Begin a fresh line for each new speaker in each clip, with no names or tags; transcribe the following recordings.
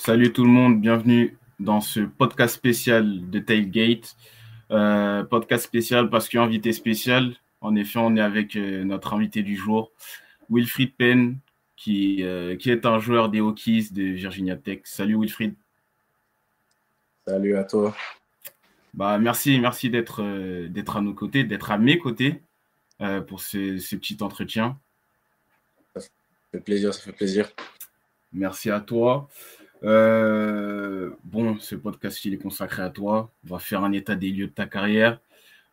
Salut tout le monde, bienvenue dans ce podcast spécial de Tailgate. Podcast spécial parce qu'invité spécial. En effet, on est avec notre invité du jour, Wilfried Penn, qui est un joueur des Hokies de Virginia Tech. Salut Wilfried.
Salut à toi.
Merci d'être à nos côtés, d'être à mes côtés pour ce petit entretien.
Ça fait plaisir.
Merci à toi. Ce podcast, il est consacré à toi. On va faire un état des lieux de ta carrière,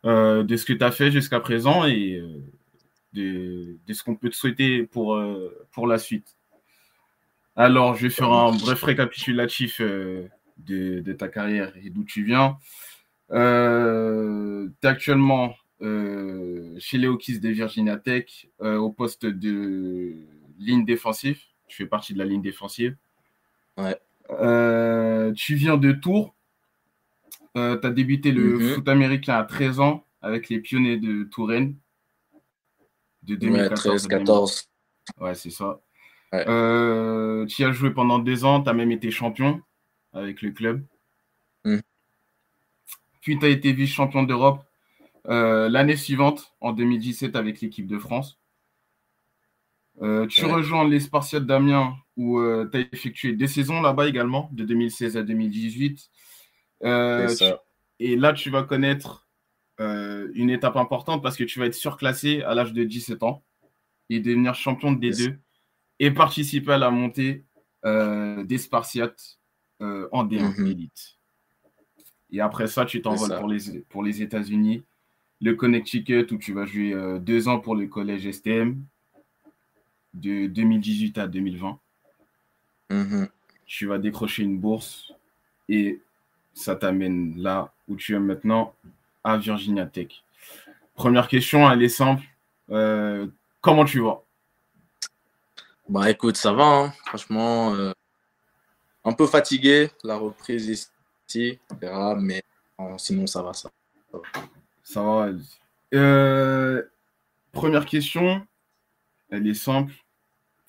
de ce que tu as fait jusqu'à présent et de ce qu'on peut te souhaiter pour la suite. Alors, je vais faire un bref récapitulatif de ta carrière et d'où tu viens. Tu es actuellement chez les Hokies de Virginia Tech au poste de ligne défensive. Tu fais partie de la ligne défensive.
Ouais.
Tu viens de Tours. Tu as débuté le foot américain à 13 ans avec les Pionniers de Touraine. De 2014
ouais, 13-14.
Ouais, c'est ça.
Ouais.
Tu y as joué pendant 2 ans. Tu as même été champion avec le club. Puis tu as été vice-champion d'Europe l'année suivante, en 2017, avec l'équipe de France. Tu rejoins les Spartiates d'Amiens où tu as effectué 2 saisons là-bas également, de 2016 à 2018. Et là, tu vas connaître une étape importante parce que tu vas être surclassé à l'âge de 17 ans et devenir champion de D2 et participer à la montée des Spartiates en D1 Elite. Et après ça, tu t'envoles pour les États-Unis, le Connecticut où tu vas jouer 2 ans pour le collège STM de 2018 à 2020. Tu vas décrocher une bourse et ça t'amène là où tu es maintenant, à Virginia Tech. Première question, elle est simple. Comment tu vas?
Écoute, ça va, hein. Franchement, un peu fatigué, la reprise ici, etc. Mais sinon, ça va.
Ça va. Première question, elle est simple.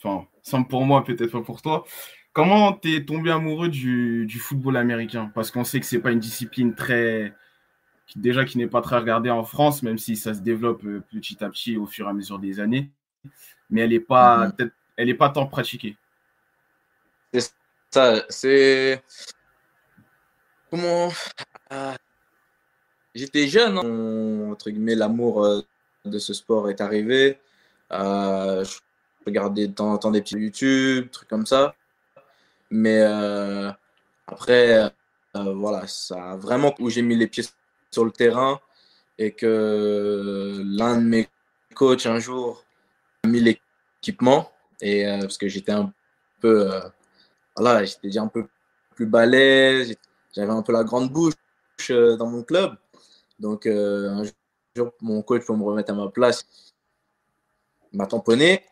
Enfin, simple pour moi, peut-être pas pour toi. Comment t'es tombé amoureux du football américain? Parce qu'on sait que c'est pas une discipline qui n'est pas très regardée en France, même si ça se développe petit à petit au fur et à mesure des années. Mais elle n'est pas tant pratiquée.
C'est ça, c'est... Comment... J'étais jeune, hein. Entre guillemets, l'amour de ce sport est arrivé. Je regardais de temps en temps des petits YouTube, trucs comme ça. Mais après, voilà, ça a vraiment où j'ai mis les pieds sur le terrain et que l'un de mes coachs un jour a mis l'équipement et parce que j'étais un peu, voilà, j'étais déjà un peu plus balèze, j'avais un peu la grande bouche dans mon club. Donc un jour, mon coach pour me remettre à ma place, il m'a tamponné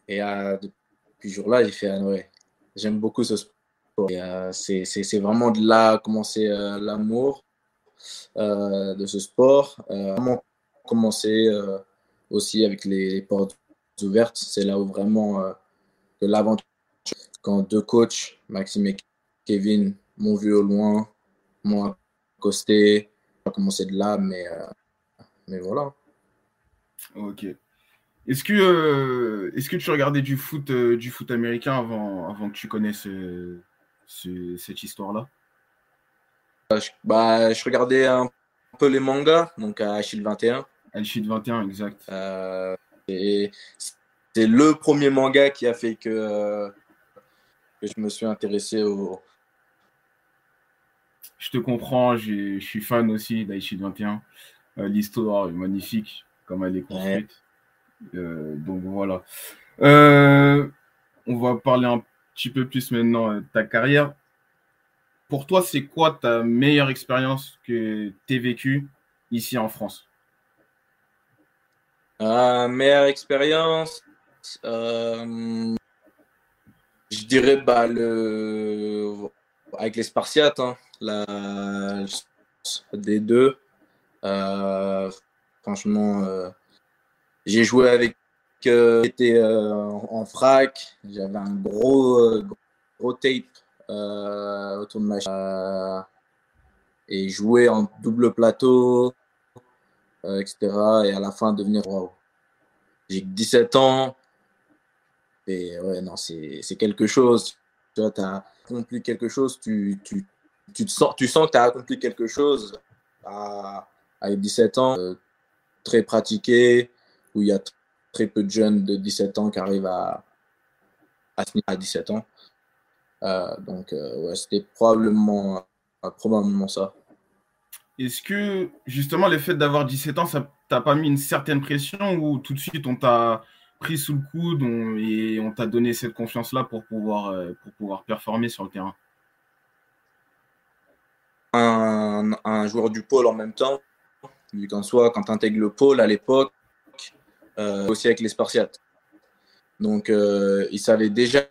et depuis ce jour-là, j'ai fait ouais, j'aime beaucoup ce sport. Et, c'est vraiment de là commencer l'amour de ce sport. Vraiment commencer aussi avec les portes ouvertes. C'est là où vraiment que l'aventure, quand 2 coachs, Maxime et Kevin, m'ont vu au loin, m'ont accosté. Ça a commencé de là, mais voilà.
Ok. Est-ce que tu regardais du foot américain avant que tu connaisses cette histoire-là?
Je regardais un peu les mangas, donc à Achille 21.
Achille 21, exact.
Et c'est le premier manga qui a fait que je me suis intéressé au...
Je te comprends, je suis fan aussi d'Achille 21. L'histoire est magnifique, comme elle est construite. Donc voilà. On va parler un petit peu plus maintenant de ta carrière. Pour toi, c'est quoi ta meilleure expérience que tu as vécue ici en France?
Meilleure expérience, je dirais avec les Spartiates, hein, des deux. Franchement, j'ai joué avec j'étais en frac, j'avais un gros tape autour de ma et jouer en double plateau, etc. Et à la fin devenir wow. J'ai 17 ans et ouais, non, c'est quelque chose. Tu vois, tu as accompli quelque chose, tu sens que tu as accompli quelque chose à 17 ans, très pratiqué, où il y a très peu de jeunes de 17 ans qui arrivent à finir à 17 ans. Donc, ouais, c'était probablement ça.
Est-ce que justement le fait d'avoir 17 ans, ça t'a pas mis une certaine pression ou tout de suite on t'a pris sous le coude et on t'a donné cette confiance-là pour pouvoir performer sur le terrain?
Un joueur du pôle en même temps, vu qu'en soi, quand tu intègres le pôle à l'époque, aussi avec les Spartiates. Donc, ils savaient déjà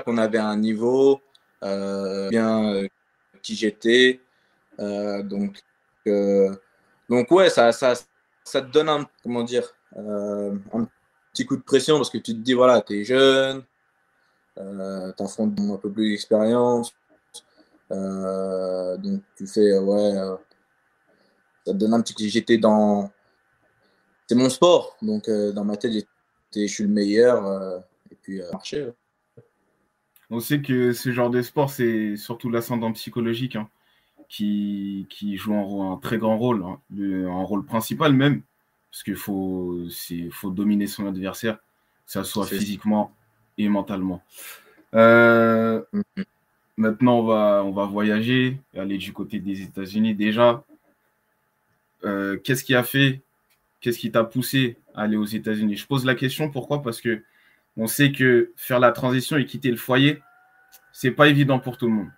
qu'on avait un niveau, bien qui j'étais. Donc, ouais, ça te donne comment dire, un petit coup de pression parce que tu te dis, voilà, tu es jeune, tu affrontes un peu plus d'expérience. Donc, tu fais, ouais, ça te donne un petit. J'étais dans. C'est mon sport. Donc, dans ma tête, je suis le meilleur. Et puis, marcher.
On sait que ce genre de sport, c'est surtout l'ascendant psychologique hein, qui joue un très grand rôle, hein, un rôle principal même, parce qu'il faut dominer son adversaire, que ça soit physiquement et mentalement. Maintenant, on va voyager, aller du côté des États-Unis. Déjà, qu'est-ce qui t'a poussé à aller aux États-Unis? Je pose la question, pourquoi? Parce que on sait que faire la transition et quitter le foyer, c'est pas évident pour tout le monde.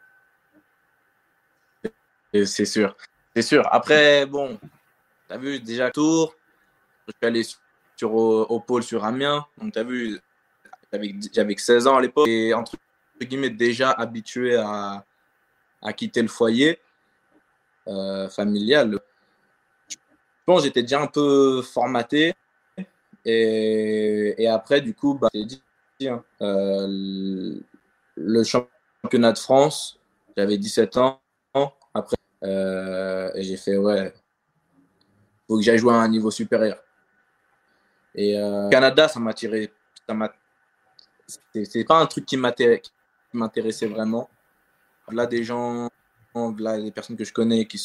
C'est sûr. C'est sûr. Après, bon, tu as vu déjà tour. Je suis allé au pôle sur Amiens. Donc, tu as vu, j'avais 16 ans à l'époque. Et entre guillemets, déjà habitué à quitter le foyer familial. Je pense que j'étais déjà un peu formaté. Et après, du coup, bah, j'ai dit, hein, le championnat de France, j'avais 17 ans. Après, et j'ai fait, ouais, faut que j'aille jouer à un niveau supérieur. Et Canada, ça m'a tiré. C'est pas un truc qui m'intéressait vraiment. Là, des gens, là, des personnes que je connais qui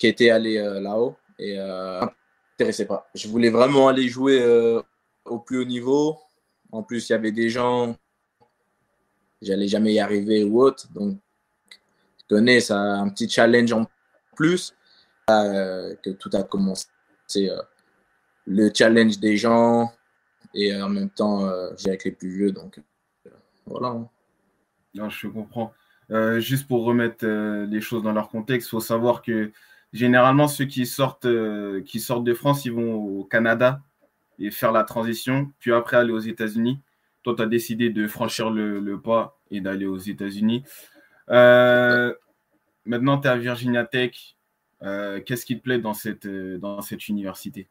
étaient allées là-haut et m'intéressait pas. Je voulais vraiment aller jouer au plus haut niveau. En plus, il y avait des gens, j'allais jamais y arriver ou autre. Donc, je connais ça, un petit challenge en plus. Que tout a commencé. Le challenge des gens et en même temps, j'ai avec les plus vieux. Donc, voilà.
Non, je comprends. Juste pour remettre les choses dans leur contexte, il faut savoir que généralement, ceux qui sortent de France, ils vont au Canada et faire la transition, puis après aller aux États-Unis. Toi, tu as décidé de franchir le pas et d'aller aux États-Unis. Maintenant, tu es à Virginia Tech. Qu'est-ce qui te plaît dans cette université?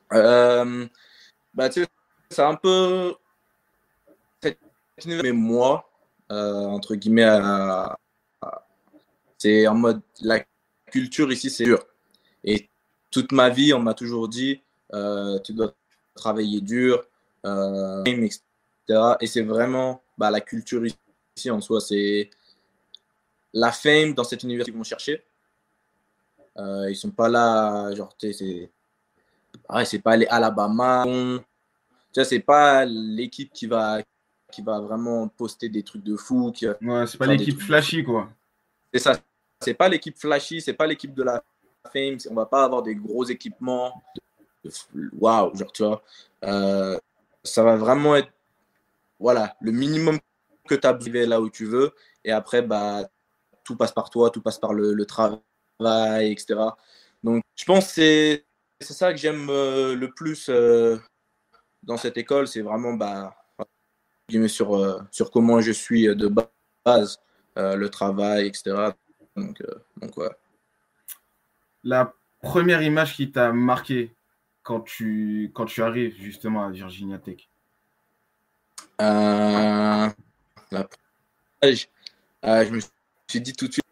Bah, tu sais, c'est un peu. Mais moi, entre guillemets, c'est en mode. La culture ici, c'est dur. Et toute ma vie, on m'a toujours dit tu dois travailler dur, etc. Et c'est vraiment bah, la culture ici en soi. C'est la fame dans cette université qu'ils vont chercher. Ils sont pas là, genre, c'est pas les Alabama. Tu sais, c'est pas l'équipe qui va vraiment poster des trucs de fou.
Ouais, c'est pas l'équipe flashy, quoi.
C'est ça. C'est pas l'équipe flashy, c'est pas l'équipe de la fame. On va pas avoir des gros équipements. Waouh, genre, tu vois. Ça va vraiment être voilà, le minimum que tu as besoin là où tu veux. Et après, bah, tout passe par toi, tout passe par le travail, etc. Donc, je pense que c'est ça que j'aime le plus dans cette école. C'est vraiment bah, sur comment je suis de base, le travail, etc. Donc ouais.
La première image qui t'a marqué quand tu arrives justement à Virginia Tech?
La je me suis dit tout de suite,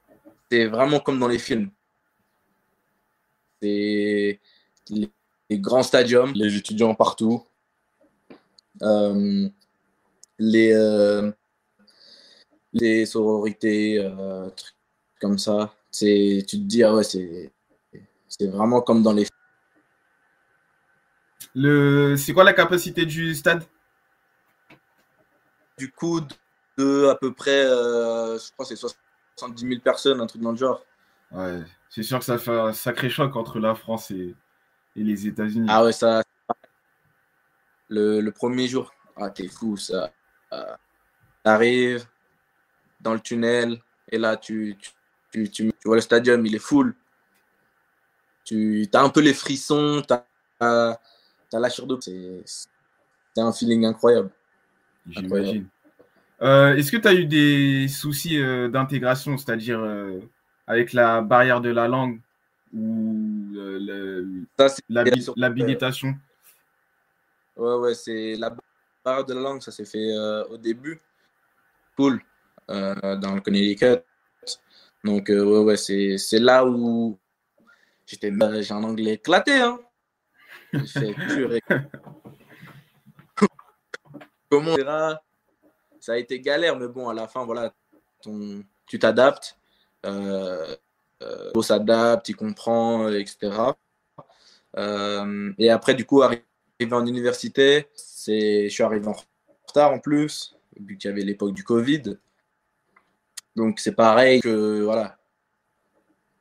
c'est vraiment comme dans les films. C'est les grands stadiums, les étudiants partout, euh, les, euh, les sororités, trucs comme ça. Tu te dis, ah ouais, c'est vraiment comme dans les
films. C'est quoi la capacité du stade?
Du coup, de à peu près, je crois que c'est 70 000 personnes, un truc dans le genre.
Ouais, c'est sûr que ça fait un sacré choc entre la France et les États-Unis.
Ah ouais, ça, le premier jour, ah, t'es fou, ça. T'arrives dans le tunnel et là, tu vois le stadium, il est full. Tu as un peu les frissons, t'as la chair de... C'est un feeling incroyable.
J'imagine. Est-ce que tu as eu des soucis d'intégration, c'est-à-dire avec la barrière de la langue ou l'habilitation?
Ouais, c'est la barrière de la langue, ça s'est fait au début. Cool, dans le Connecticut. Donc, ouais, c'est là où j'ai un anglais éclaté. Hein. J'ai fait purée. Comment ça a été galère, mais bon, à la fin, voilà, tu t'adaptes. On s'adapte, il comprend, etc. Et après, du coup, arrivé en université, je suis arrivé en retard en plus, vu qu'il y avait l'époque du Covid. Donc, c'est pareil que, voilà,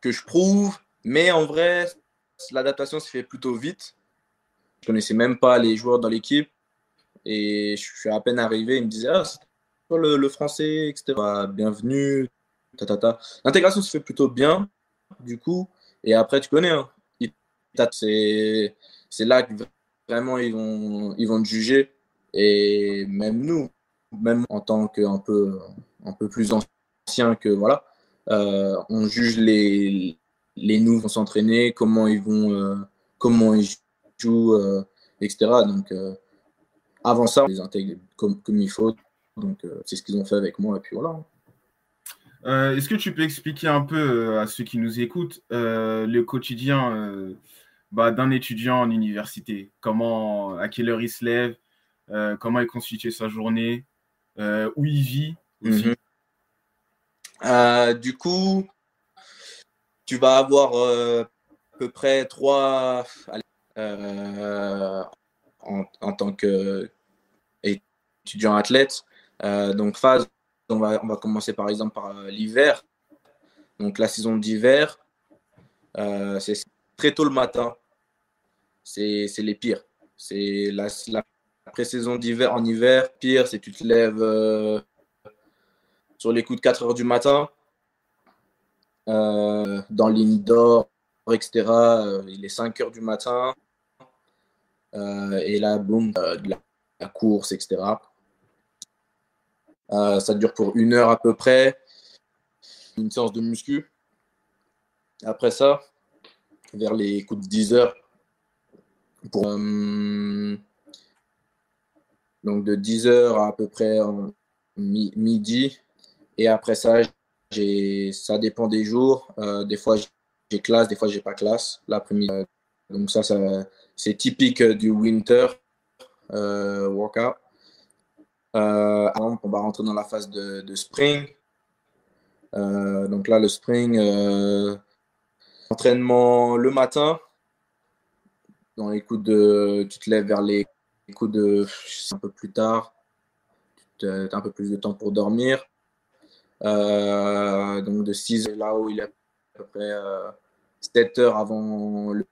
que je prouve. Mais en vrai, l'adaptation s'est fait plutôt vite. Je connaissais même pas les joueurs dans l'équipe. Et je suis à peine arrivé, il me disait, ah, c'est toi le français, etc. Bienvenue, ta. L'intégration se fait plutôt bien, du coup. Et après, tu connais, hein, c'est là que vraiment ils vont te juger. Et même nous, même en tant qu'un un peu plus ancien que voilà, on juge les nouveaux vont s'entraîner, comment ils jouent, etc. Donc, avant ça, on les intègre comme il faut. Donc, c'est ce qu'ils ont fait avec moi. Et puis voilà.
Est-ce que tu peux expliquer un peu à ceux qui nous écoutent le quotidien d'un étudiant en université? À quelle heure il se lève, comment il constitue sa journée, où il vit aussi?
Du coup, tu vas avoir à peu près trois en tant qu'étudiant athlète. Donc, phase, on va commencer par exemple par l'hiver. Donc, la saison d'hiver, c'est très tôt le matin. C'est les pires. C'est la pré-saison d'hiver en hiver. Pire, c'est tu te lèves sur les coups de 4 heures du matin. Dans l'indoor, etc. Il est 5 heures du matin. Et là, boum, de la course, etc. Ça dure pour 1 heure à peu près. Une séance de muscu. Après ça, vers les coups de 10 heures, pour, donc de 10 heures à peu près midi. Et après ça, ça dépend des jours. Des fois, j'ai classe, des fois, j'ai pas classe l'après-midi. Donc ça c'est typique du winter workout. On va rentrer dans la phase de spring. Donc là, le spring, entraînement le matin. Dans les coups tu te lèves vers les coups de un peu plus tard. Tu as un peu plus de temps pour dormir. Donc de 6 heures, là où il est à peu près 7 heures avant le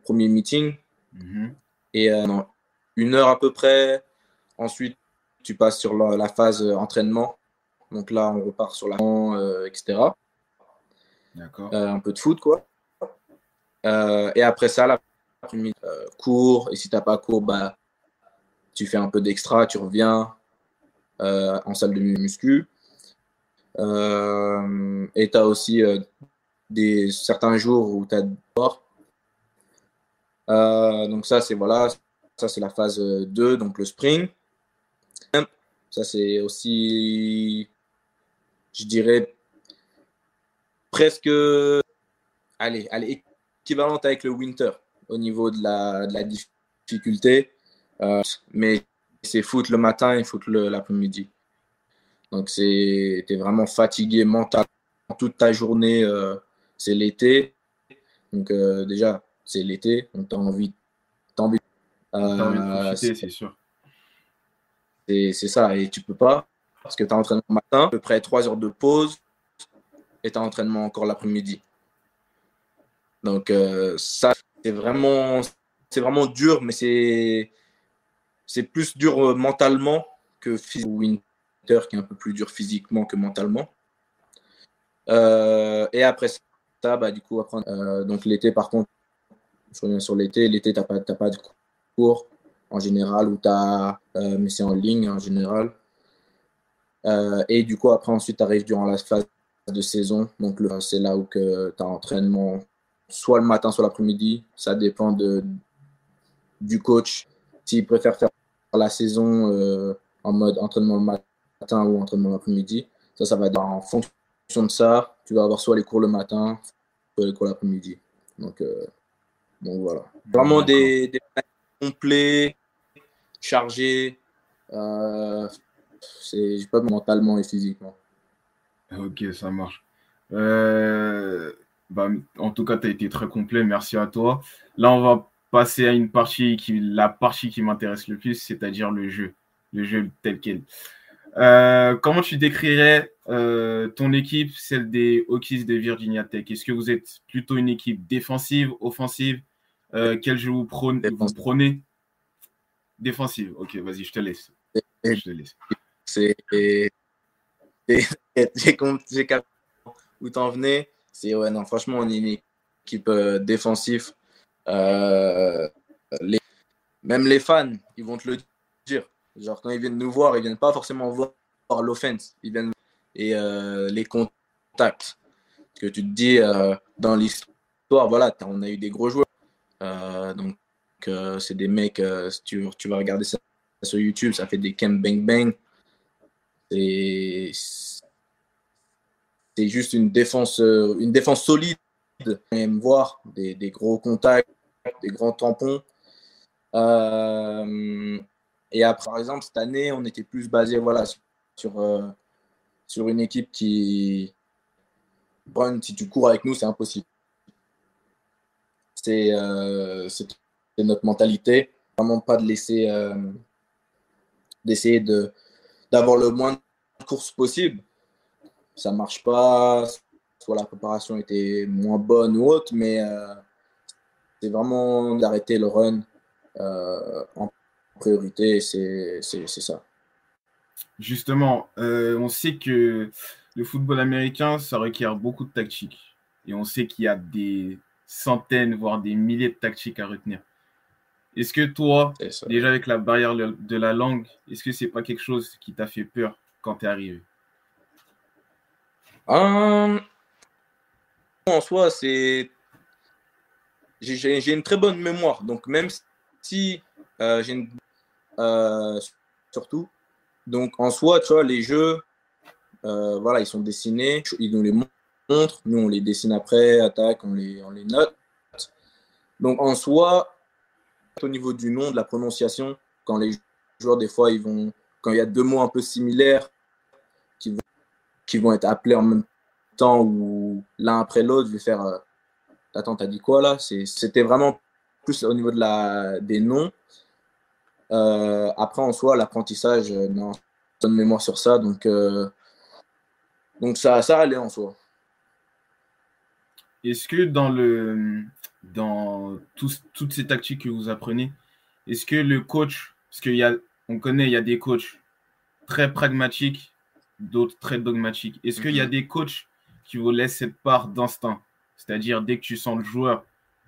premier meeting.
Mm-hmm.
Et 1 heure à peu près. Ensuite, tu passes sur la phase entraînement. Donc là, on repart sur la etc.
D'accord.
Un peu de foot, quoi. Et après ça, l'après-midi, cours. Et si tu n'as pas cours, bah, tu fais un peu d'extra, tu reviens en salle de muscu. Et tu as aussi certains jours où tu as sport. Donc ça, c'est voilà, ça c'est la phase 2, donc le spring. Ça, c'est aussi, je dirais, presque allez, équivalente avec le winter au niveau de la difficulté. Mais c'est foot le matin et foot l'après-midi. Donc, tu es vraiment fatigué mentalement toute ta journée. C'est l'été. Donc, déjà, c'est l'été. Donc, tu as envie. T'as envie,
T'as envie de profiter, c'est sûr.
c'est ça. Et tu peux pas. Parce que tu as entraînement le matin, à peu près 3 heures de pause. Et tu as entraînement encore l'après-midi. Donc, ça, c'est vraiment dur, mais c'est plus dur mentalement que Winter, qui est un peu plus dur physiquement que mentalement. Et après ça, bah, du coup, après, donc l'été, par contre, je reviens sur l'été. L'été, tu n'as pas de cours en général, mais c'est en ligne en général. Et du coup, après, ensuite, tu arrives durant la phase de saison. Donc, c'est là où tu as entraînement soit le matin, soit l'après-midi. Ça dépend du coach. S'il préfère faire la saison en mode entraînement le matin ou entraînement l'après-midi, ça va être en fonction de ça. Tu vas avoir soit les cours le matin, soit les cours l'après-midi. Donc voilà. Vraiment des complets, chargés. C'est pas mentalement et physiquement.
Ok, ça marche. Bah, en tout cas, tu as été très complet. Merci à toi. Là, on va passer à la partie qui m'intéresse le plus, c'est-à-dire le jeu. Le jeu tel quel. Comment tu décrirais ton équipe, celle des Hokies de Virginia Tech? Est-ce que vous êtes plutôt une équipe défensive, offensive? Quel jeu vous prenez? Défensive. Ok, vas-y, je te laisse. Je te laisse.
J'ai capté où t'en venais. Ouais, non, franchement, on est une équipe défensive. Même les fans, ils vont te le dire. Genre, quand ils viennent nous voir, ils viennent pas forcément voir l'offense. Ils viennent et les contacts. Que tu te dis, dans l'histoire, voilà, on a eu des gros joueurs. Donc, c'est des mecs, si tu vas regarder ça sur YouTube, ça fait des camp bang bang. C'est juste une défense solide. On aime voir des gros contacts, des grands tampons. Et après, par exemple, cette année, on était plus basé voilà, sur une équipe qui. Bon, si tu cours avec nous, c'est impossible. C'est notre mentalité. Vraiment pas de d'essayer d'avoir le moins de courses possible. Ça marche pas. Soit la préparation était moins bonne ou autre, mais c'est vraiment d'arrêter le run en priorité. C'est ça.
Justement, on sait que le football américain, ça requiert beaucoup de tactique. Et on sait qu'il y a des centaines, voire des milliers de tactiques à retenir. Est-ce que toi, déjà avec la barrière de la langue, est-ce que c'est pas quelque chose qui t'a fait peur quand tu es arrivé?
En soi, j'ai une très bonne mémoire. Donc, même si j'ai une. Surtout. Donc, en soi, tu vois, les jeux, voilà, ils sont dessinés, ils nous les montrent, nous, on les dessine après, attaque, on les note. Donc, en soi, au niveau du nom, de la prononciation, quand les joueurs, des fois, quand il y a deux mots un peu similaires qui vont être appelés en même temps ou l'un après l'autre, je vais faire attends, t'as dit quoi là? C'était vraiment plus au niveau des noms. Après, en soi, l'apprentissage, non, bonne mémoire sur ça, donc ça allait en soi.
Est-ce que dans toutes ces tactiques que vous apprenez, est-ce que le coach, parce on connaît, il y a des coachs très pragmatiques, d'autres très dogmatiques. Est-ce qu'il y a des coachs qui vous laissent cette part d'instinct? C'est-à-dire, dès que tu sens le joueur,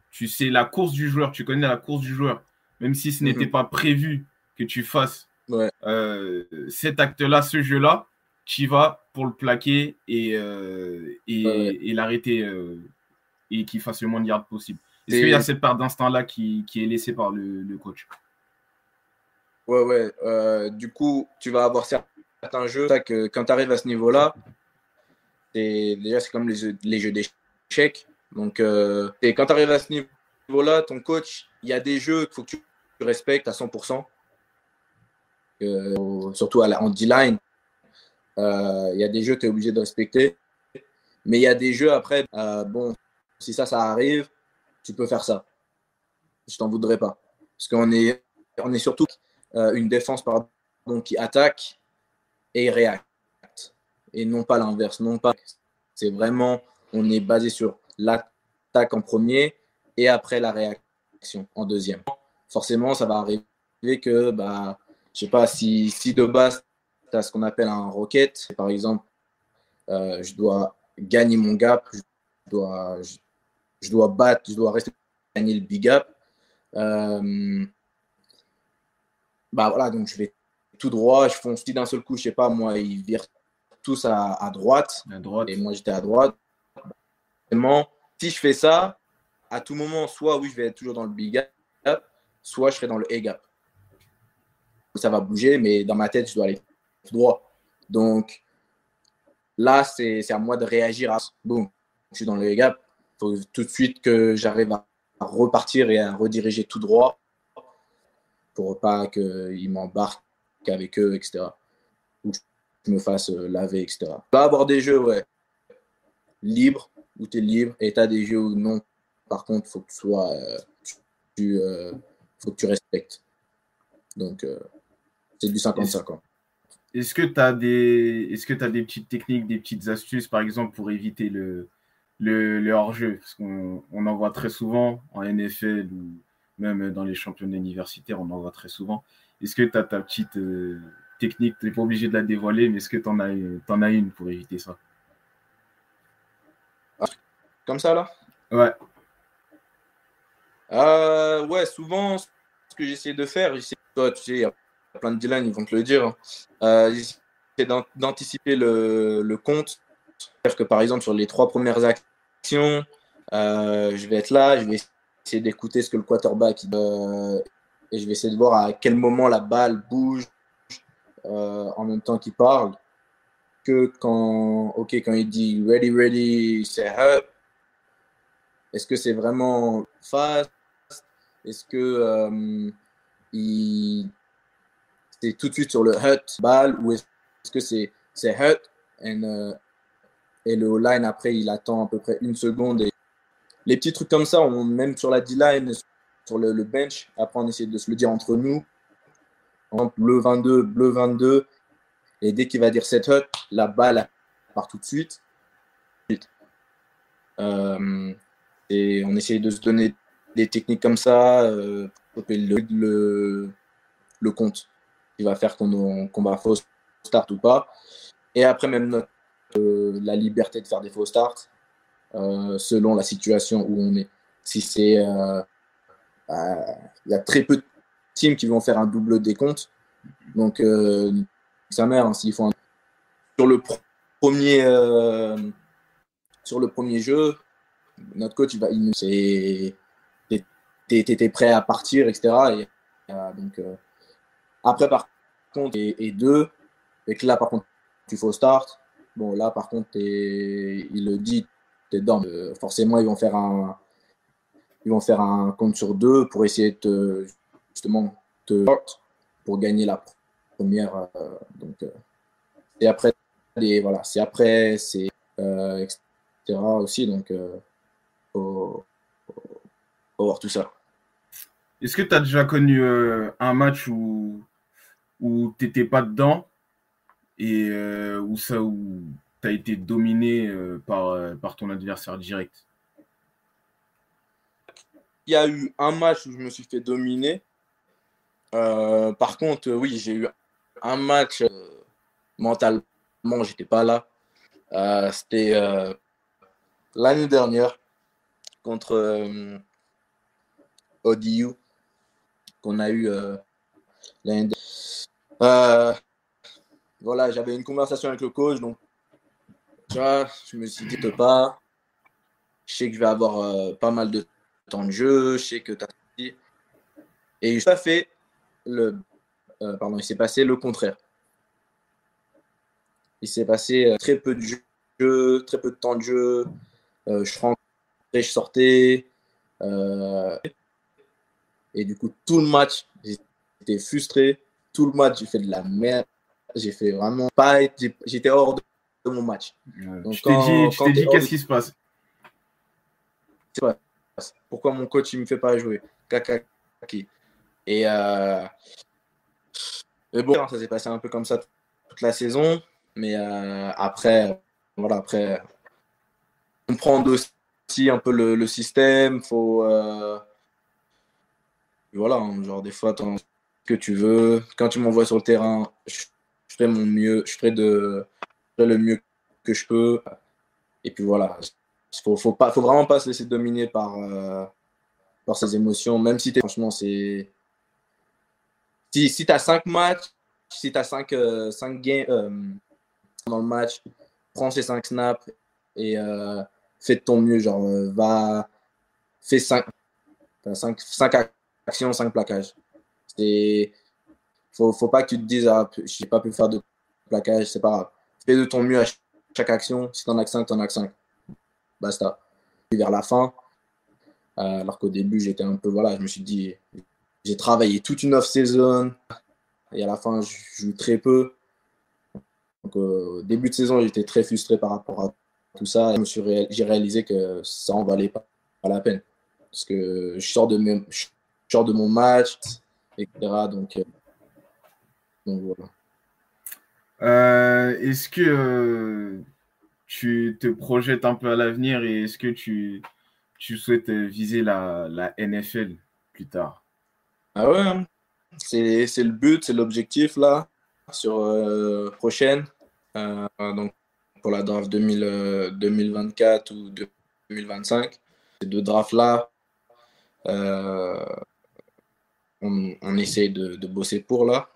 tu sais la course du joueur, tu connais la course du joueur, même si ce n'était pas prévu que tu fasses cet acte-là, ce jeu-là, tu y vas pour le plaquer et l'arrêter et qu'il fasse le moins de yards possible. Est-ce qu'il y a cette part d'instinct-là qui est laissée par le coach?
Ouais. Du coup, tu vas avoir certains certains jeux, ça que quand tu arrives à ce niveau-là, c'est comme les jeux d'échecs. Donc, quand tu arrives à ce niveau-là, ton coach, il y a des jeux qu'il faut que tu respectes à 100%. Surtout en D-line, il y a des jeux que tu es obligé de respecter. Mais il y a des jeux après, bon, si ça arrive, tu peux faire ça. Je t'en voudrais pas. Parce qu'on est surtout une défense qui attaque et réacte. Et non pas l'inverse. Non pas. C'est vraiment, on est basé sur l'attaque en premier et après la réaction en deuxième. Forcément, ça va arriver que, je sais pas, si de base, tu as ce qu'on appelle un rocket, par exemple, je dois gagner mon gap, je dois rester gagner le big gap. Voilà, donc je vais tout droit, je fonce d'un seul coup, je sais pas, moi, ils virent tous à droite, et moi j'étais à droite. Si je fais ça, à tout moment, soit oui, je vais être toujours dans le big gap, soit je serai dans le A gap. Ça va bouger, mais dans ma tête, je dois aller tout droit. Donc là, c'est à moi de réagir à boum, je suis dans le A gap. Il faut tout de suite que j'arrive à repartir et à rediriger tout droit pour pas qu'ils m'embarquent avec eux, etc. Ou que je me fasse laver, etc. Tu vas avoir des jeux, ouais, libres, où tu es libre, et tu as des jeux où non. Par contre, il faut que tu sois. Faut que tu respectes. Donc, c'est du 50-50.
Est-ce que tu as des petites techniques, des petites astuces, par exemple, pour éviter le hors-jeu? Parce qu'on en voit très souvent en NFL ou même dans les championnats universitaires, on en voit très souvent. Est-ce que tu as ta petite technique? Tu n'es pas obligé de la dévoiler, mais est-ce que tu en as une pour éviter ça?
Comme ça, là?
Ouais.
Ouais, souvent, ce que j'essaie de faire, toi, tu sais, il y a plein de D-line, ils vont te le dire. J'essaie d'anticiper le compte. C'est-à-dire que, par exemple, sur les 3 premières actions, je vais être là, je vais essayer d'écouter ce que le quarterback et je vais essayer de voir à quel moment la balle bouge en même temps qu'il parle. Que quand il dit ready, ready, c'est up. Est-ce que c'est vraiment fast? Est-ce que c'est tout de suite sur le hut balle ou est-ce que c'est hut et le line après il attend à peu près une seconde et les petits trucs comme ça, même sur la D-line, sur le bench, après on essaie de se le dire entre nous. Par exemple, bleu 22, et dès qu'il va dire set hut, la balle part tout de suite. Et on essaie de se donner des techniques comme ça, pour le compte qui va faire qu'on va faux start ou pas. Et après, même la liberté de faire des faux starts selon la situation où on est. Si c'est. Il y a très peu de teams qui vont faire un double décompte. Donc, sa mère, hein, s'ils font un... sur le premier jeu, notre coach, t'es prêt à partir, etc. Et, donc, après, par contre, et deux, et que là, par contre, tu fais au start. Bon, là, par contre, il le dit, t'es dedans. Forcément, ils vont faire un compte sur 2 pour essayer de justement pour gagner la première. Donc, et après, c'est etc. aussi. Donc, faut voir tout ça.
Est-ce que tu as déjà connu un match où tu n'étais pas dedans et où tu as été dominé par ton adversaire direct?
Il y a eu un match où je me suis fait dominer. Par contre, oui, j'ai eu un match mentalement, j'étais pas là. C'était l'année dernière contre ODU qu'on a eu l'année dernière. Voilà, j'avais une conversation avec le coach, donc tu vois, je me suis dit pas. Je sais que je vais avoir pas mal de temps de jeu, je sais que tu as et il s'est passé le contraire. il s'est passé très peu de jeu, très peu de temps de jeu. Je rentrais, je sortais. Et du coup, tout le match, j'étais frustré. Tout le match, j'ai fait de la merde. J'ai fait vraiment pas. J'étais hors de mon match. Donc,
Tu t'es
quand tu es
dit
hors de
qu'est-ce qui se passe?
pourquoi mon coach il me fait pas jouer? Kakaki. Et, mais bon, ça s'est passé un peu comme ça toute la saison. Mais après, voilà, après, comprendre aussi un peu le système. Faut, voilà, hein, genre des fois, ce que tu veux. Quand tu m'envoies sur le terrain, je ferai mon mieux. Je ferai le mieux que je peux. Et puis voilà. Faut vraiment pas se laisser dominer par ses émotions. Même si franchement, c'est. Si tu as 5 matchs, si tu as 5 games dans le match, prends ces 5 snaps et fais de ton mieux. Genre, fais 5 actions, 5 plaquages. C'est. Faut pas que tu te dises, ah, je n'ai pas pu faire de plaquage, c'est pas grave. Fais de ton mieux à chaque action. Si tu en as que 5, tu en as que 5. Basta. Puis vers la fin, alors qu'au début, j'étais un peu, voilà, je me suis dit, j'ai travaillé toute une off-season et à la fin, je joue très peu. Donc, au début de saison, j'étais très frustré par rapport à tout ça. J'ai réalisé que ça en valait pas la peine. Parce que je sors de mon match, etc. Donc voilà.
Est-ce que tu te projettes un peu à l'avenir et est-ce que tu souhaites viser la NFL plus tard?
Ah ouais, hein. C'est le but, c'est l'objectif là, sur prochaine. Donc pour la draft 2024 ou 2025. Ces deux drafts-là, euh, on essaie de bosser pour là.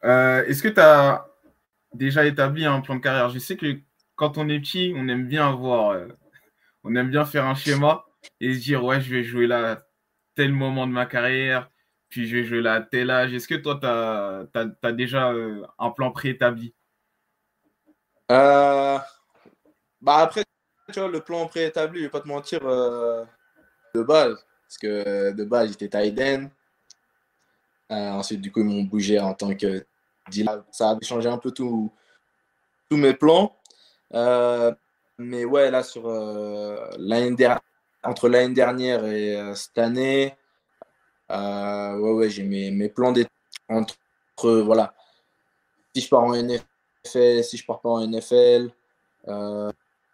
Est-ce que tu as déjà établi un plan de carrière? Je sais que quand on est petit, on aime bien faire un schéma et se dire, ouais, je vais jouer là à tel moment de ma carrière, puis je vais jouer là à tel âge. Est-ce que toi, tu as déjà un plan préétabli?
Euh, Bah après, tu vois, le plan préétabli, je vais pas te mentir, de base. Parce que de base, j'étais tight end. Ensuite, du coup, ils m'ont bougé en tant que dealer. Ça a changé un peu tous mes plans. Mais ouais, là, entre l'année dernière et cette année, ouais, j'ai mes plans d'été entre, voilà, si je pars en NFL, si je pars pas en NFL,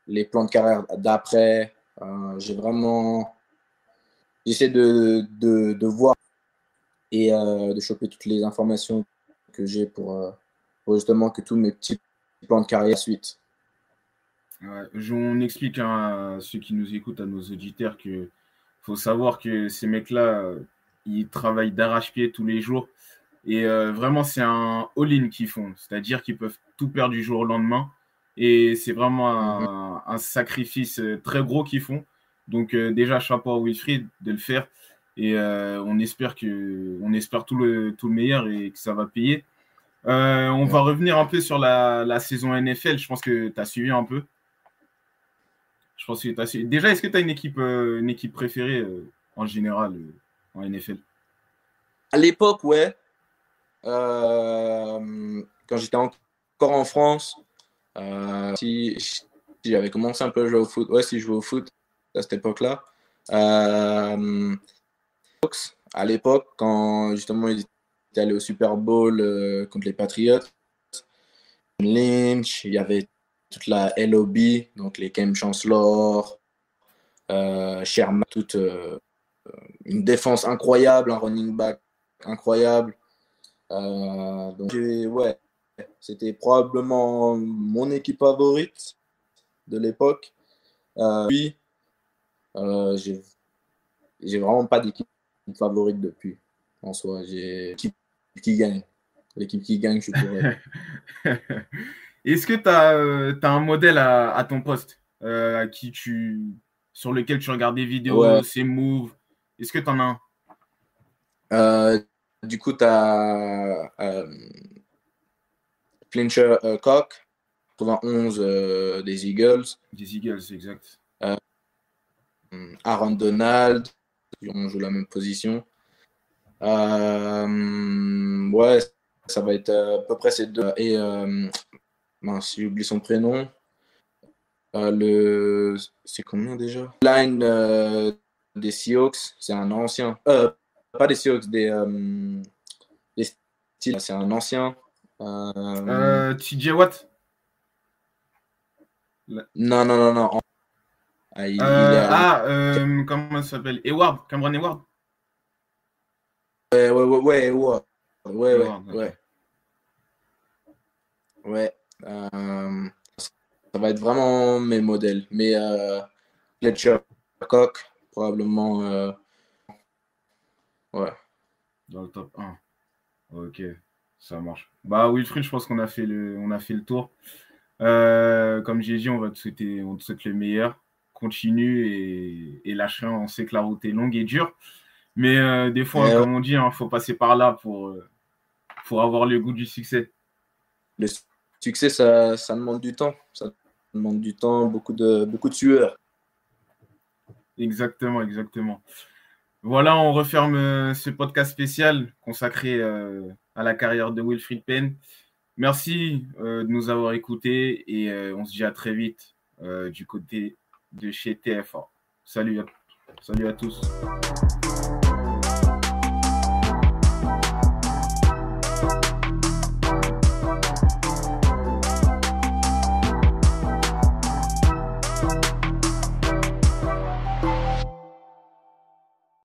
les plans de carrière d'après. J'essaie de voir et de choper toutes les informations que j'ai pour justement que tous mes petits plans de carrière suite.
Ouais, on explique hein, à ceux qui nous écoutent, à nos auditeurs, que faut savoir que ces mecs-là, ils travaillent d'arrache-pied tous les jours. Et vraiment, c'est un all-in qu'ils font. C'est-à-dire qu'ils peuvent tout perdre du jour au lendemain. Et c'est vraiment
Mhm.
un sacrifice très gros qu'ils font. Donc déjà, chapeau à Wilfried de le faire. Et on espère tout le meilleur et que ça va payer. On va
Ouais.
revenir un peu sur la saison NFL. Je pense que tu as suivi un peu. Je pense que t'as suivi. Déjà, est-ce que tu as une équipe préférée en général en NFL?
À l'époque, ouais. Quand j'étais encore en France, si j'avais commencé un peu à jouer au foot, ouais, si je jouais au foot à cette époque-là. Euh, à l'époque, quand justement ils étaient allés au Super Bowl contre les Patriots, Lynch, il y avait toute la LOB, donc les Cam Chancellor, Sherman, toute une défense incroyable, un running back incroyable. Donc, ouais, c'était probablement mon équipe favorite de l'époque. Oui, j'ai vraiment pas d'équipe favorite depuis, en soi. J'ai l'équipe qui gagne. L'équipe qui gagne, je suis pour elle.
Est-ce que tu as, un modèle à ton poste sur lequel tu regardes des vidéos,
Ouais.
ses moves? Est-ce que tu en as un?
Euh, du coup, tu as Fletcher Cox, 91 des Eagles.
Des Eagles, exact.
Aaron Donald, on joue la même position. Ouais, ça va être à peu près ces deux. Et mince, j'ai oublié son prénom. C'est combien déjà? Line des Seahawks, c'est un ancien. Pas des Seahawks, des Steelers, c'est un ancien.
TJ Watt.
Non, non, non, non. Il est à la.
Comment ça s'appelle? Hayward, Cameron Hayward.
Ouais, ouais, ouais, ouais,
Hayward,
ouais,
ok.
ouais. Ça va être vraiment mes modèles. Mais Fletcher Cox, probablement. Ouais.
Dans le top 1. Ok, ça marche. Bah Wilfried, je pense qu'on a fait le tour. Comme j'ai dit, on te souhaite le meilleur. Continue et lâche rien. On sait que la route est longue et dure. Mais des fois,
Ouais.
comme on dit, faut passer par là pour avoir le goût du succès.
Le succès, ça demande du temps. Ça demande du temps, beaucoup de sueur.
Exactement, exactement. Voilà, on referme ce podcast spécial consacré à la carrière de Wilfried Penn. Merci de nous avoir écoutés et on se dit à très vite du côté de chez TF1. Salut à tous.